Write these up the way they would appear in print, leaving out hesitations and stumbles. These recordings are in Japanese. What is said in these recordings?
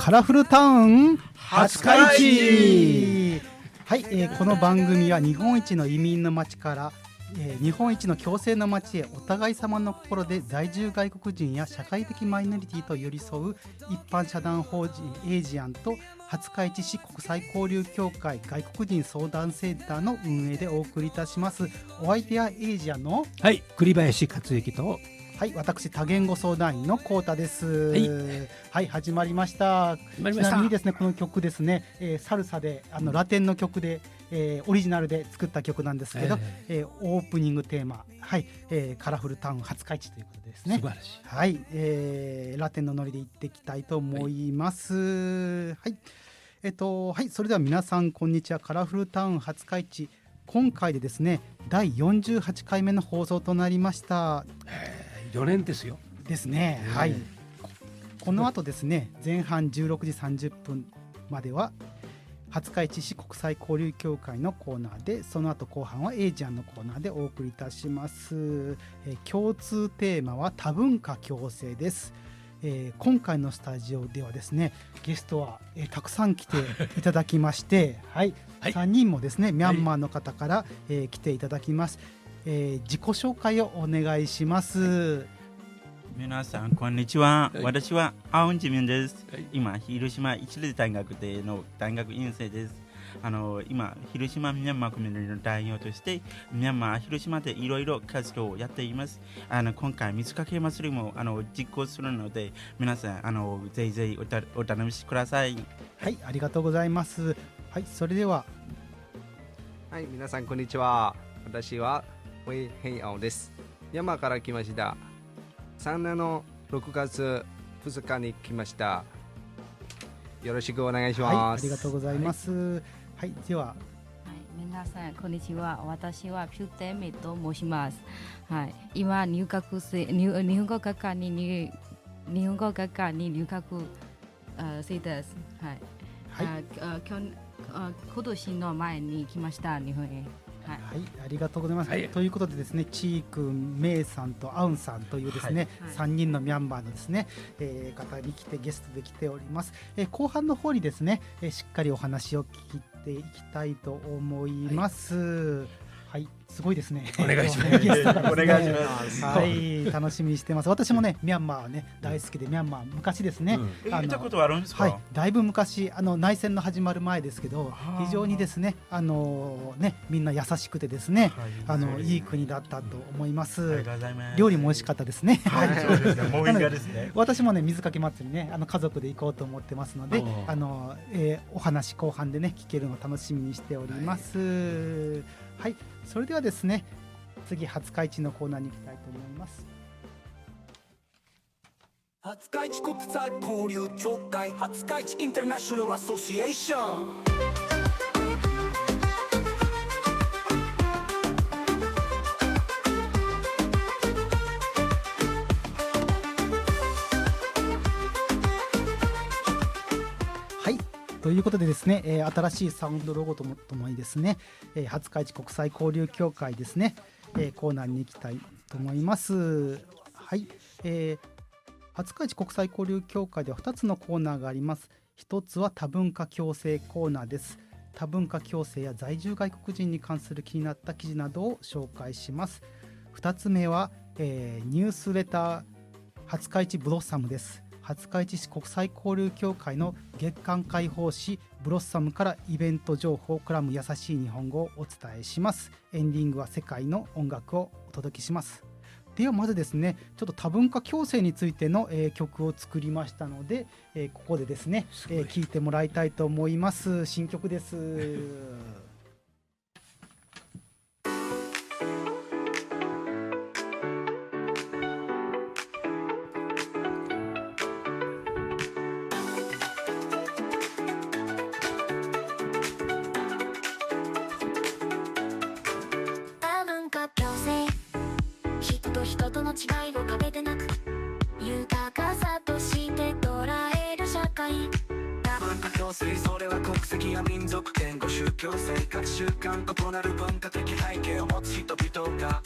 カラフルタウン廿日市。はい、この番組は日本一の移民の街から、日本一の共生の街へお互い様の心で在住外国人や社会的マイノリティと寄り添う一般社団法人エイジアンと廿日市市国際交流協会外国人相談センターの運営でお送りいたします。お相手はエイジアンの栗林克之と私多言語相談員のコウタです。始まりました。ちなみにですね、この曲ですね、サルサでラテンの曲で、オリジナルで作った曲なんですけど、オープニングテーマ、カラフルタウン廿日市ということですね。素晴らしい。ラテンのノリで行っていきたいと思います。それでは皆さんこんにちは。カラフルタウン廿日市、今回でですね第48回目の放送となりました。4年ですよ。ですね。この後ですね、前半16時30分までは廿日市市国際交流協会のコーナーで、その後後半はエイジアンのコーナーでお送りいたします。共通テーマは多文化共生です。今回のスタジオではですね、ゲストは、たくさん来ていただきまして3人もですねミャンマーの方から、来ていただきます。自己紹介をお願いします。皆さんこんにちは。私はアウンジミンです。今広島市立大学での大学院生です。今広島ミャンマーコミュニティの代表としてミャンマー広島でいろいろ活動をやっています。今回水かけ祭りも実行するので、皆さんぜひぜひお楽しみください。ありがとうございます。それでは皆さんこんにちは。私はウェイヘイアオです。ミャンマーから来ました。3年の6月2日に来ました。よろしくお願いします。ありがとうございます。では皆さんこんにちは。私はピュテメと申します。今日本語学科に入学生です。今年の前に来ました日本へ。ありがとうございます。ということでですね、チー君、メイさんとアウンさんというですね、3人のミャンマーのですね、方に来てゲストで来ております。後半の方にですね、しっかりお話を聞いていきたいと思います。すごいですね。お願いします。お願いします。楽しみにしてます。私もねミャンマーね大好きで、ミャンマー昔ですね、行ったことはあるんですか？だいぶ昔、内戦の始まる前ですけど、非常にですねみんな優しくてですね、いい国だったと思います。料理も美味しかったですね。私もね水かけ祭りね家族で行こうと思ってますので、お話後半でね聞けるのを楽しみにしております。それではですね、次廿日市のコーナーに行きたいと思います。廿日市国際交流協会廿日市インターナショナルアソシエーション。ということでですね、新しいサウンドロゴともにですね、廿日市国際交流協会ですね、コーナーに行きたいと思います。廿日市国際交流協会では2つのコーナーがあります。1つは多文化共生コーナーです。多文化共生や在住外国人に関する気になった記事などを紹介します。2つ目は、ニュースレター廿日市ブロッサムです。廿日市市国際交流協会の月間広報誌ブロッサムからイベント情報コラム優しい日本語をお伝えします。エンディングは世界の音楽をお届けします。ではまずですね、ちょっと多文化共生についての、曲を作りましたので、ここでですね、聴いてもらいたいと思います。新曲です。人との違いを壁でなく豊かさとして捉える社会。多文化共生、それは国籍や民族、言語、宗教、生活習慣、異なる文化的背景を持つ人々が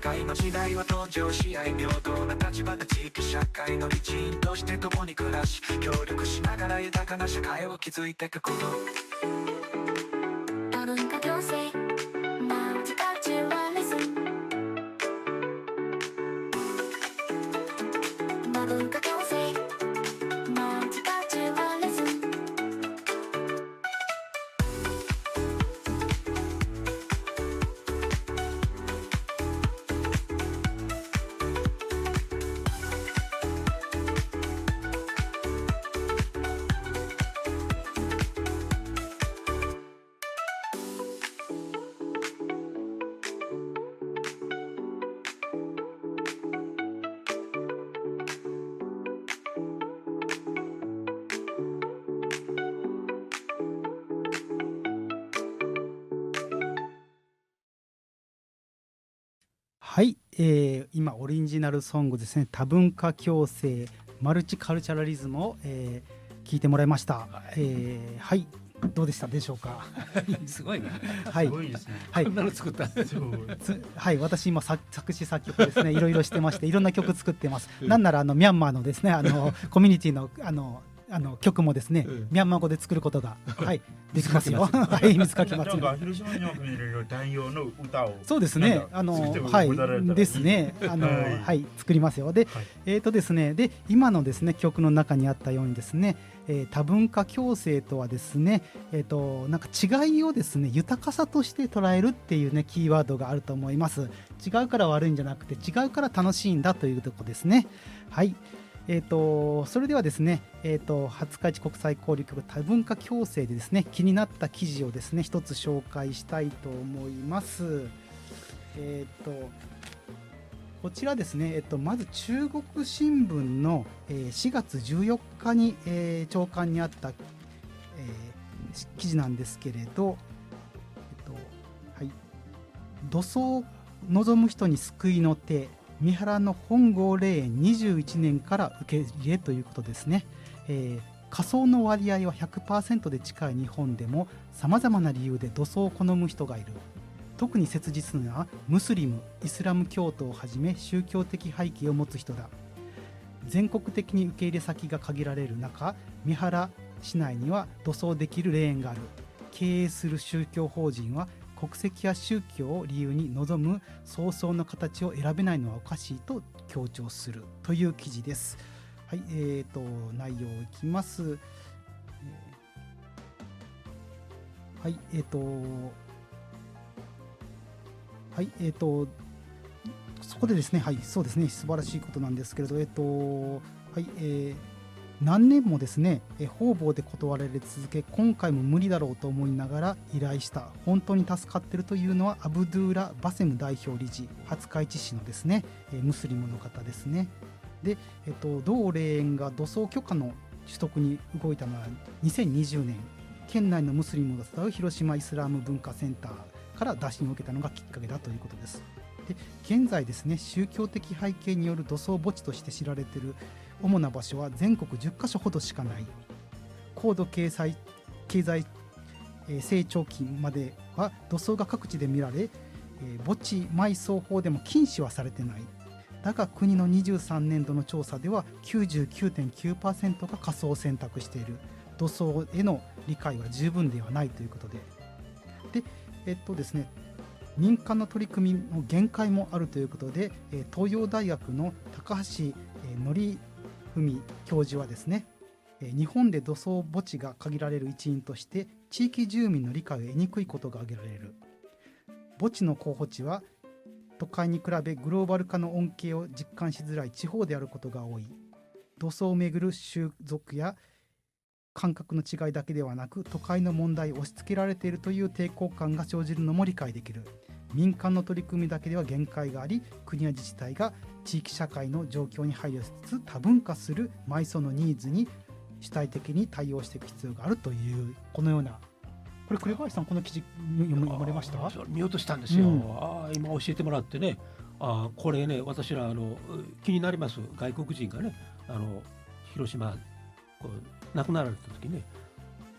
会の時代は登場し合い平等な立場で地域社会の一員として共に暮らし協力しながら豊かな社会を築いていくこと多文化共生マルチカルチュラリズム多文化共生マルチカルチュラリズムはい、今オリジナルソングですね、多文化共生マルチカルチャラリズムを、聞いてもらいました。はい、どうでしたでしょうか。すごいね。はい、すごいですね。はいこんなの作った。はい、私今作詞作曲ですね、いろいろしてまして、いろんな曲作ってます。なんならミャンマーのですね、コミュニティの曲もですね、ミャンマー語で作ることが、はい、できますよ。はい、水かき祭り。広島にお国の代表の歌を。そうですね。はいですね。はい、作りますよ。で、ですね、で今のですね曲の中にあったようにですね、多文化共生とはですね、なんか違いをですね豊かさとして捉えるっていうねキーワードがあると思います。違うから悪いんじゃなくて違うから楽しいんだというところですね。はい。それではですね、廿日市国際交流局多文化共生でですね気になった記事をですね一つ紹介したいと思います。こちらですね、まず中国新聞の、4月14日に、朝刊にあった、記事なんですけれど、はい、土葬を望む人に救いの手三原の本郷霊園21年から受け入れということですね。火葬の割合は 100% で近い日本でもさまざまな理由で土葬を好む人がいる。特に切実なのはムスリム、イスラム教徒をはじめ宗教的背景を持つ人だ。全国的に受け入れ先が限られる中、三原市内には土葬できる霊園がある。経営する宗教法人は国籍や宗教を理由に望む葬送の形を選べないのはおかしいと強調するという記事です。はい、内容いきます。はい、はい、そこでですね、はい、そうですね、素晴らしいことなんですけれど、はい、何年もですね、方々で断られ続け、今回も無理だろうと思いながら依頼した。本当に助かっているというのはアブドゥーラ・バセム代表理事、廿日市市のですね、ムスリムの方ですね。で、同霊園が土葬許可の取得に動いたのは2020年、県内のムスリムを伝う広島イスラーム文化センターから打診を受けたのがきっかけだということです。で、現在ですね、宗教的背景による土葬墓地として知られている主な場所は全国10カ所ほどしかない。高度経済成長期までは土葬が各地で見られ、墓地埋葬法でも禁止はされてない。だが国の23年度の調査では 99.9% が火葬を選択している。土葬への理解は十分ではないということで、ですね、民間の取り組みの限界もあるということで、東洋大学の高橋則文教授はですね、日本で土葬墓地が限られる一因として地域住民の理解を得にくいことが挙げられる。墓地の候補地は都会に比べグローバル化の恩恵を実感しづらい地方であることが多い。土葬をめぐる習俗や感覚の違いだけではなく、都会の問題を押し付けられているという抵抗感が生じるのも理解できる。民間の取り組みだけでは限界があり、国や自治体が地域社会の状況に配慮しつつ多文化する埋葬のニーズに主体的に対応していく必要があるという、このような、これ栗林さん、この記事読まれました？見ようとしたんですよ。今教えてもらってね、これね、私ら気になります。外国人がね、広島亡くなられた時ね、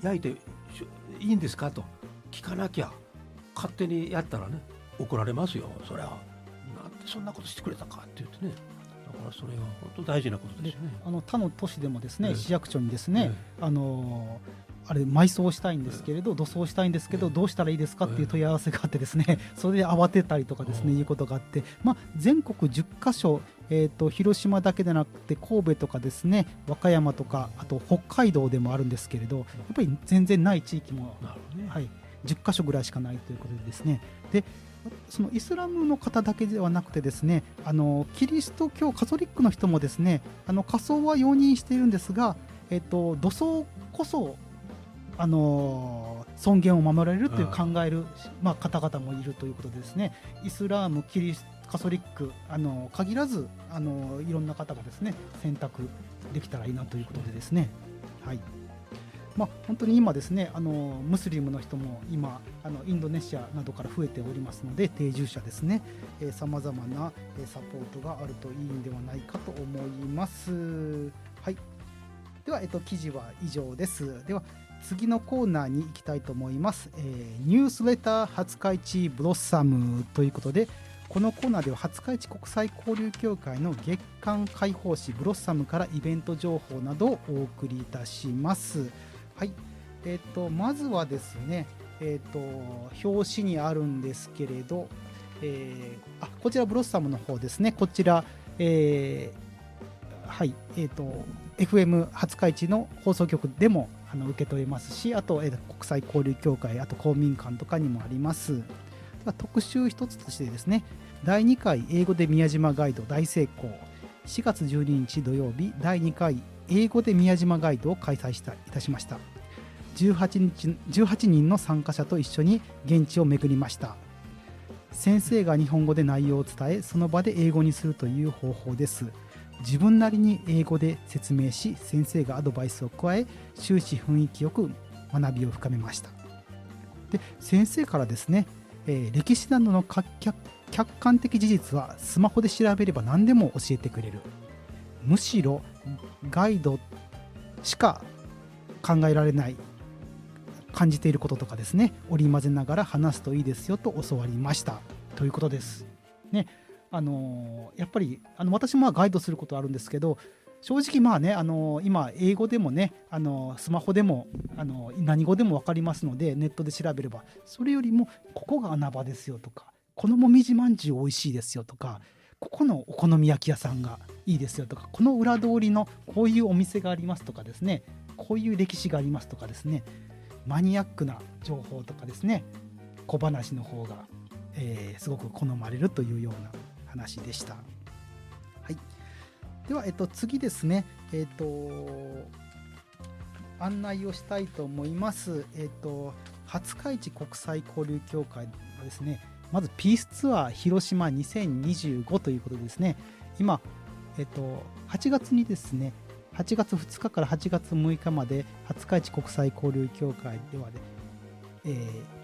焼いていいんですかと聞かなきゃ、勝手にやったらね怒られますよ。それはそんなことしてくれたかって言ってね、だからそれは本当大事なことですよね。他の都市でもですね、ええ市役所にですね、えあれ埋葬したいんですけれど、土葬したいんですけど、どうしたらいいですかっていう問い合わせがあってですね、それで慌てたりとかですね、いうことがあって、全国10カ所、広島だけでなくて神戸とかですね、和歌山とか、あと北海道でもあるんですけれど、やっぱり全然ない地域も、なるほどね。はい、10カ所ぐらいしかないということでですね、でそのイスラムの方だけではなくてですね、キリスト教カトリックの人もですね、火葬は容認しているんですが、土葬こそ尊厳を守られるという考える、方々もいるということでですね、イスラム、キリスト、カトリック限らずいろんな方がですね選択できたらいいなということでですね、はい、本当に今ですねムスリムの人も今インドネシアなどから増えておりますので、定住者ですね、さまざまなサポートがあるといいんではないかと思います。はい、では、記事は以上です。では次のコーナーに行きたいと思います。ニュースレター廿日市ブロッサムということで、このコーナーでは廿日市国際交流協会の月間広報誌ブロッサムからイベント情報などをお送りいたします。はい、まずはですね、表紙にあるんですけれど、こちらブロッサムの方ですね。こちら、はい、FM 廿日市の放送局でも受け取れますし、あと、国際交流協会、あと公民館とかにもあります。特集一つとしてですね、第2回英語で宮島ガイド大成功、4月12日土曜日第2回英語で宮島ガイドを開催いたしました。18人の参加者と一緒に現地を巡りました。先生が日本語で内容を伝え、その場で英語にするという方法です。自分なりに英語で説明し、先生がアドバイスを加え、終始雰囲気よく学びを深めました。で、先生からですね、歴史などの客観的事実はスマホで調べれば何でも教えてくれる。むしろガイドしか考えられない感じていることとかですね、織り交ぜながら話すといいですよと教わりましたということです。ね、やっぱり私もガイドすることあるんですけど、正直今英語でもねスマホでも何語でも分かりますので、ネットで調べれば、それよりもここが穴場ですよとか、このもみじまんじゅう美味しいですよとか、ここのお好み焼き屋さんがいいですよとか、この裏通りのこういうお店がありますとかですね、こういう歴史がありますとかですね、マニアックな情報とかですね、小話の方が、すごく好まれるというような話でした。はい、では、次ですね、案内をしたいと思います。廿日市国際交流協会はですね、まずピースツアー広島2025ということでですね、今、8月にですね、8月2日から8月6日まで廿日市国際交流協会では、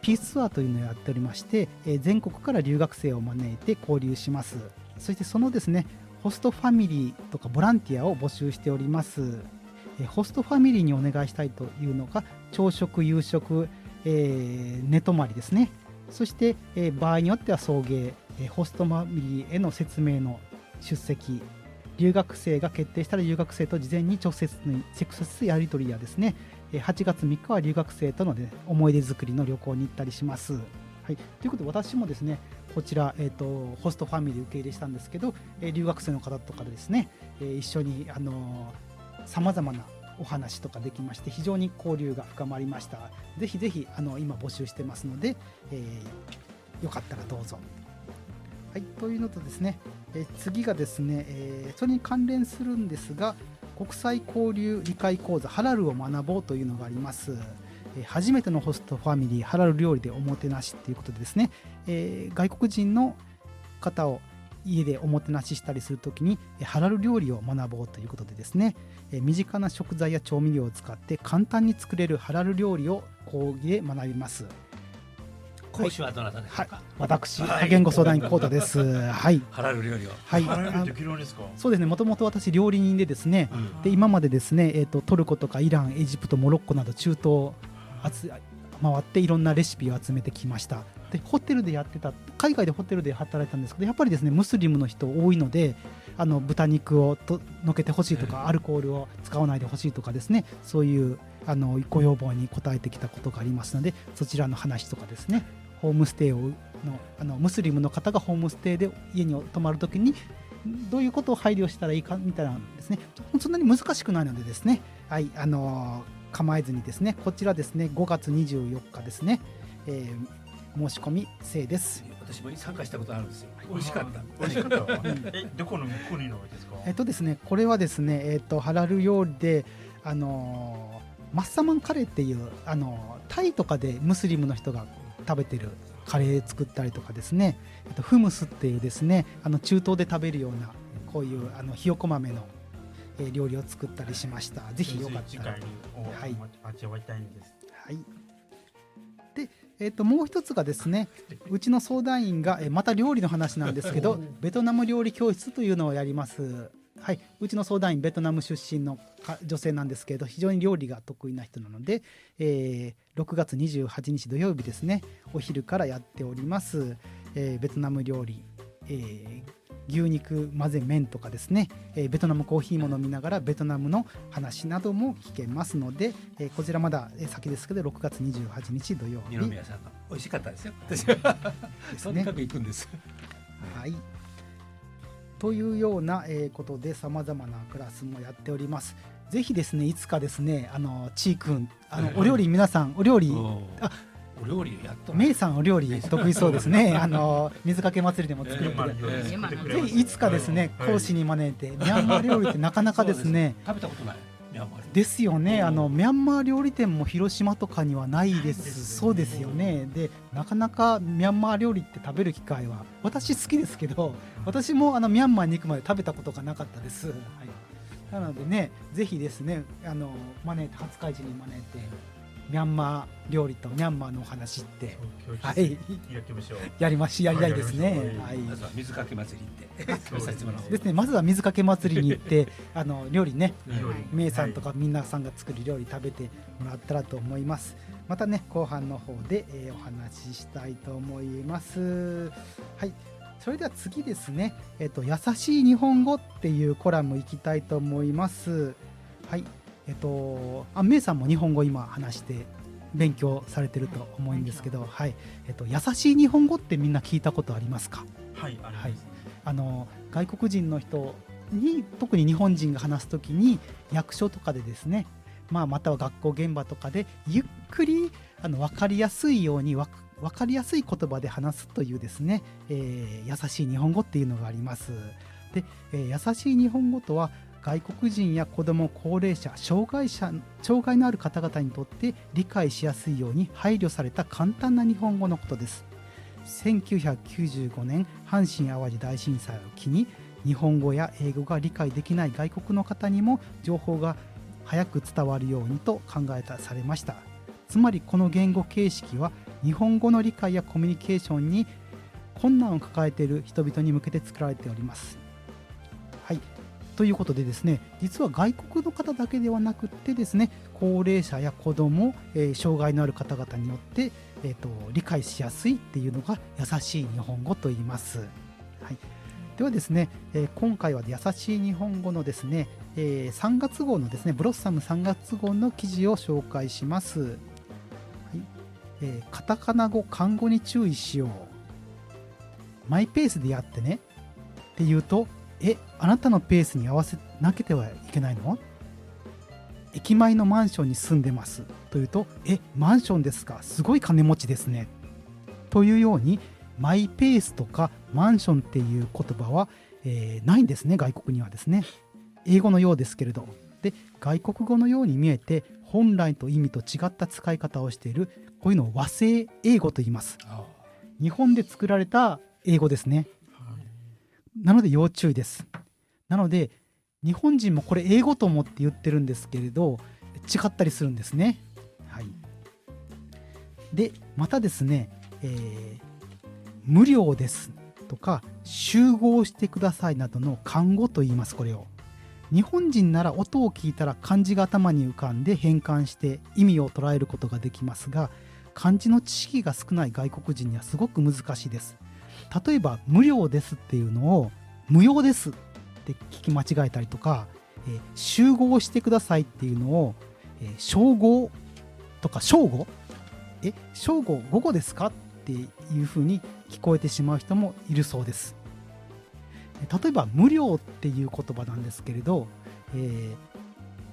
ピースツアーというのをやっておりまして、全国から留学生を招いて交流します。そしてそのですね、ホストファミリーとかボランティアを募集しております。ホストファミリーにお願いしたいというのが朝食、夕食、寝泊まりですね。そして、場合によっては送迎、ホストファミリーへの説明の出席、留学生が決定したら留学生と事前に直接やり取りやですね、8月3日は留学生との、思い出作りの旅行に行ったりします。はい、ということで私もですね、こちら、ホストファミリー受け入れしたんですけど、留学生の方とかでですね、一緒にさまざまなお話とかできまして、非常に交流が深まりました。ぜひぜひ今募集してますので、よかったらどうぞ。はい、というのとですね、次がですね、それに関連するんですが、国際交流理解講座ハラルを学ぼうというのがあります。初めてのホストファミリーハラル料理でおもてなしということでですね、外国人の方を家でおもてなししたりするときにハラル料理を学ぼうということでですね、身近な食材や調味料を使って簡単に作れるハラル料理を講義で学びます。講師はどなたですか？はい、私、多言語相談員コータです。はい。ハラル料理を。はい。ハラル料理って嫌いですか？そうですね。もともと私料理人でですね、で今までですね、トルコとかイラン、エジプト、モロッコなど中東回っていろんなレシピを集めてきました。でホテルでやってた、海外でホテルで働いたんですけど、やっぱりですねムスリムの人多いので、豚肉をのけてほしいとか、アルコールを使わないでほしいとかですね、そういうご要望に応えてきたことがありますので、そちらの話とかですね、ホームステイのムスリムの方がホームステイで家に泊まるときにどういうことを配慮したらいいかみたいなですね、そんなに難しくないのでですね、はい、構えずにですね、こちらですね5月24日ですね、申し込み制です。私も参加したことあるんですよ。美味しかった。美味しかった。どこの国のですか？ですね、これはですね、ハラル料理でマッサマンカレーっていうタイとかでムスリムの人が食べてるカレー作ったりとかですね、フムスっていうですね中東で食べるようなこういうひよこ豆の料理を作ったりしました。ぜひよかったら、はい、味わいたいんです。はい。で、もう一つがですね、うちの相談員がまた料理の話なんですけどベトナム料理教室というのをやります。はい、うちの相談員ベトナム出身の女性なんですけど、非常に料理が得意な人なので、6月28日土曜日ですね、お昼からやっております。ベトナム料理、牛肉混ぜ麺とかですね、ベトナムコーヒーも飲みながらベトナムの話なども聞けますので、こちらまだ先ですけど6月28日土曜日、二宮さんが美味しかったですよ。私はとにかく行くんです。はい、というようなことでさまざまなクラスもやっております。ぜひですねいつかですねちーくんお料理皆さんお料理お料理やっとメイさんお料理得意そうですね。水かけ祭りでも作ってぜひいつかですね講師に招いて、ミャンマー料理ってなかなかですね食べたことないミャンマー料理ですよね。ミャンマー料理店も広島とかにはないです。そうですよね。でなかなかミャンマー料理って食べる機会は私好きですけど、私もミャンマーに行くまで食べたことがなかったです。はい、なのでね、ぜひですね招いて初会市に招いてミャンマー料理とミャンマーのお話って、はい、やりたいですね。はい、まずは水かけ祭り行ってですね。まずは水かけ祭りに行って料理ね、メイさんとか皆さんが作る料理食べてもらったらと思います。またね後半の方で、お話ししたいと思います。はい、それでは次ですね、優しい日本語っていうコラムいきたいと思います。はい、メイさんも日本語今話して勉強されてると思うんですけど、はい、優しい日本語ってみんな聞いたことありますか？はい、はい、外国人の人に特に日本人が話すときに役所とかでですね、または学校現場とかでゆっくり分かりやすいように分かりやすい言葉で話すというですね、優しい日本語っていうのがあります。で、優しい日本語とは外国人や子ども、高齢者、障害のある方々にとって理解しやすいように配慮された簡単な日本語のことです。1995年阪神・淡路大震災を機に日本語や英語が理解できない外国の方にも情報が早く伝わるようにと考えされました。つまりこの言語形式は日本語の理解やコミュニケーションに困難を抱えている人々に向けて作られております。はい、ということでですね、実は外国の方だけではなくってですね、高齢者や子ども、障害のある方々によって、理解しやすいっていうのが優しい日本語と言います。はい、ではですね、今回は優しい日本語のですね、3月号のですね、ブロッサム3月号の記事を紹介します。はい、カタカナ語、漢語に注意しよう。マイペースでやってねって言うと、あなたのペースに合わせなければいけないの？駅前のマンションに住んでますというと、マンションですか、すごい金持ちですねというように、マイペースとかマンションっていう言葉は、ないんですね、外国にはですね。英語のようですけれど、で外国語のように見えて本来と意味と違った使い方をしている、こういうのを和製英語と言います。日本で作られた英語ですね。なので要注意です。なので日本人もこれ英語と思って言ってるんですけれど、違ったりするんですね。はい、でまたですね、無料ですとか集合してくださいなどの漢語と言います。これを日本人なら音を聞いたら漢字が頭に浮かんで変換して意味を捉えることができますが、漢字の知識が少ない外国人にはすごく難しいです。例えば無料ですっていうのを無用ですって聞き間違えたりとか、集合してくださいっていうのを、集合とか正午、正午午後ですかっていうふうに聞こえてしまう人もいるそうです。例えば無料っていう言葉なんですけれど、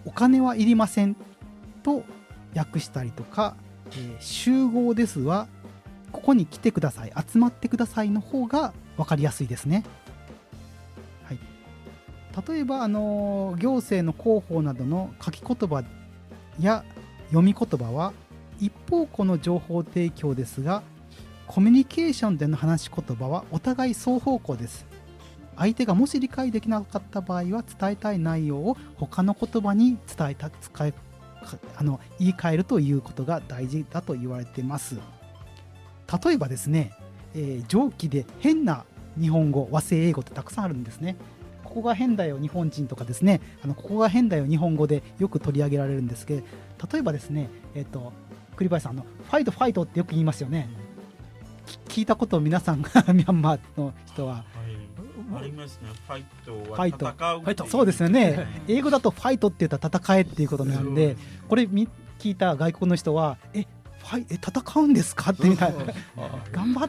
お金はいりませんと訳したりとか、集合ですはここに来てください、集まってくださいの方が分かりやすいですね。はい、例えば行政の広報などの書き言葉や読み言葉は一方向の情報提供ですが、コミュニケーションでの話し言葉はお互い双方向です。相手がもし理解できなかった場合は伝えたい内容を他の言葉に言い換えるということが大事だと言われています。例えばですね、上記で変な日本語、和製英語ってたくさんあるんですね。ここが変だよ日本人とかですね、ここが変だよ日本語でよく取り上げられるんですけど、例えばですね、栗林さんファイトファイトってよく言いますよね。聞いたことを皆さんがミャンマーの人はありますね。ファイトはファイト戦うっていう。ファイト、そうですよね。英語だとファイトって言ったら戦えっていうことなんで、これ聞いた外国の人は戦うんですかってみたいな、頑張っ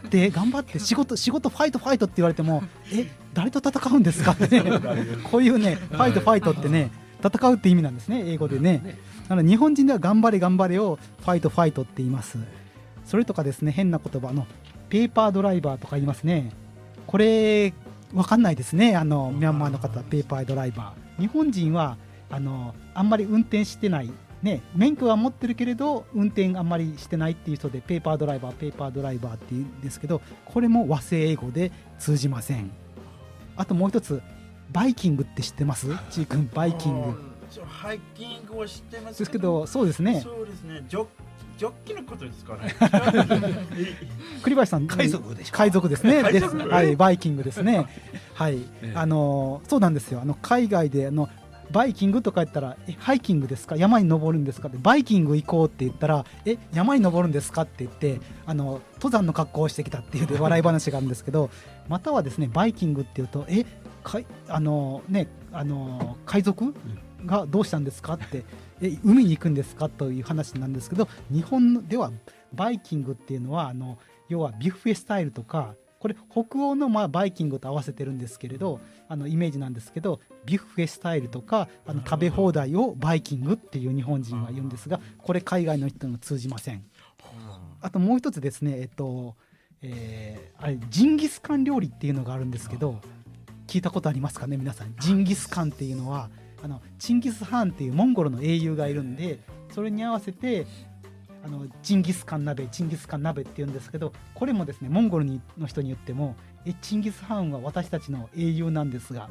て仕事ファイトファイトって言われても誰と戦うんですかってねこういうねファイトってね戦うって意味なんですね、英語でね。なので日本人では頑張れをファイトって言います。それとかですね、変な言葉ペーパードライバーとか言いますね。これ分かんないですね。ミャンマーの方はペーパードライバー、日本人はあんまり運転してないね、免許は持ってるけれど運転あんまりしてないっていう人でペーパードライバーって言うんですけど、これも和製英語で通じません。あともう一つ、バイキングって知ってます？ちーくん、バイキング。ハイキングを知ってますですけど、そうですね。そうですね。ジョッキのことですかね。栗林さん、海賊でしょ。海賊ですね。海賊はい、バイキングですね。はい、そうなんですよ。海外でバイキングとか言ったらハイキングですか、山に登るんですかって、バイキング行こうって言ったら山に登るんですかって言って登山の格好をしてきたっていう笑い話があるんですけど、またはですね、バイキングっていうと海賊がどうしたんですかって海に行くんですかという話なんですけど、日本ではバイキングっていうのは要はビュッフェスタイルとか、これ北欧のバイキングと合わせてるんですけれどイメージなんですけど、ビュッフェスタイルとか食べ放題をバイキングっていう日本人は言うんですが、これ海外の人にも通じません。あともう一つですね、ジンギスカン料理っていうのがあるんですけど、聞いたことありますかね皆さん。ジンギスカンっていうのはチンギス・ハーンっていうモンゴルの英雄がいるんで、それに合わせてジンギスカン鍋って言うんですけど、これもですね、モンゴルの人に言ってもチンギス・ハーンは私たちの英雄なんですが、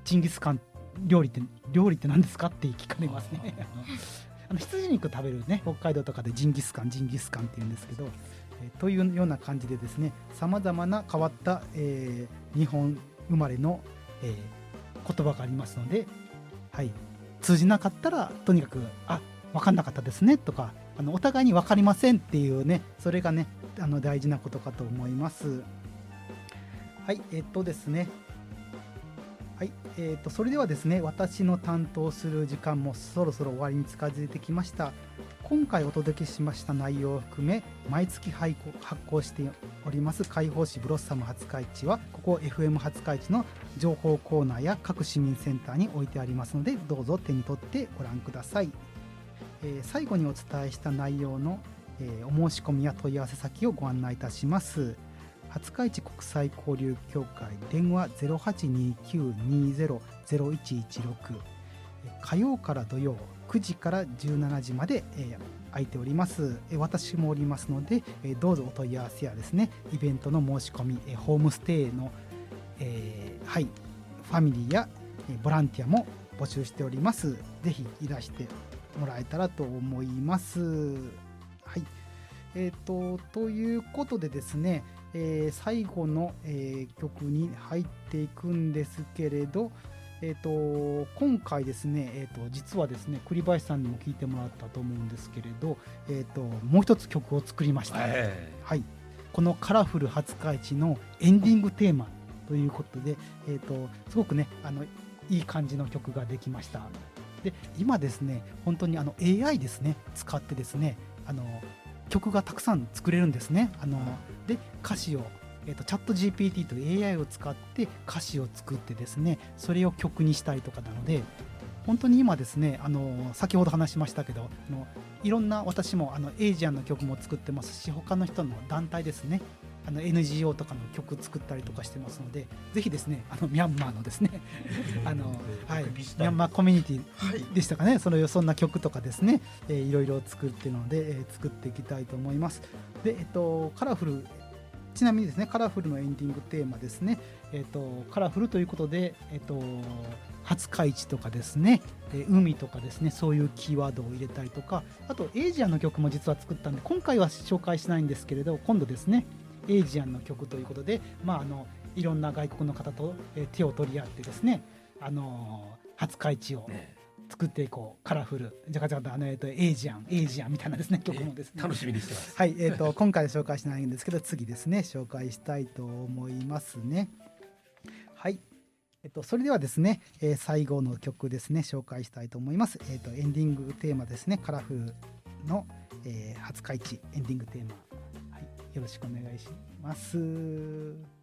ジンギスカン料理って何ですかって聞かれますね。羊肉食べるね、北海道とかでジンギスカンって言うんですけど、というような感じでですね、さまざまな変わった、日本生まれの、言葉がありますので、はい、通じなかったらとにかく分かんなかったですねとか、お互いに分かりませんっていうね、それがね大事なことかと思います。はい、ですね、はい、それではですね、私の担当する時間もそろそろ終わりに近づいてきました。今回お届けしました内容を含め、毎月発行しております解放誌ブロッサム廿日市は、ここ FM 廿日市の情報コーナーや各市民センターに置いてありますので、どうぞ手に取ってご覧ください。最後にお伝えした内容の、お申し込みや問い合わせ先をご案内いたします。廿日市国際交流協会、電話 0829200116、火曜から土曜9時から17時まで、空いております。私もおりますので、どうぞお問い合わせやですね、イベントの申し込み、ホームステイの、はい、ファミリーやボランティアも募集しております。ぜひいらしてもらえたらと思います。はい、ということでですね、最後の、曲に入っていくんですけれど、今回ですね、実はですね栗林さんにも聞いてもらったと思うんですけれど、もう一つ曲を作りました、はい、このカラフル廿日市のエンディングテーマということで、すごくねいい感じの曲ができました。で今ですね本当にAI ですね使ってですね曲がたくさん作れるんですね。で歌詞をチャット GPT と AI を使って歌詞を作ってですねそれを曲にしたりとかなので本当に今ですね先ほど話しましたけどいろんな私もエイジアンの曲も作ってますし他の人の団体ですねNGO とかの曲作ったりとかしてますのでぜひですねミャンマーのですねはい、ミャンマーコミュニティでしたかね、そんな曲とかですね、いろいろ作っているので、作っていきたいと思います。で、カラフルちなみにですねカラフルのエンディングテーマですね、カラフルということで、廿日市とかですね、海とかですねそういうキーワードを入れたりとかあとエイジアンの曲も実は作ったんで今回は紹介しないんですけれど今度ですねエイジアンの曲ということで、いろんな外国の方と手を取り合ってですね廿日市を作っていこうカラフルじゃかじゃかエイジアンみたいなですね曲もですね、楽しみにしてます。はい、今回紹介しないんですけど次ですね紹介したいと思いますね。はい、それではですね、最後の曲ですね紹介したいと思います。エンディングテーマですねカラフルの、廿日市エンディングテーマ、はい、よろしくお願いします。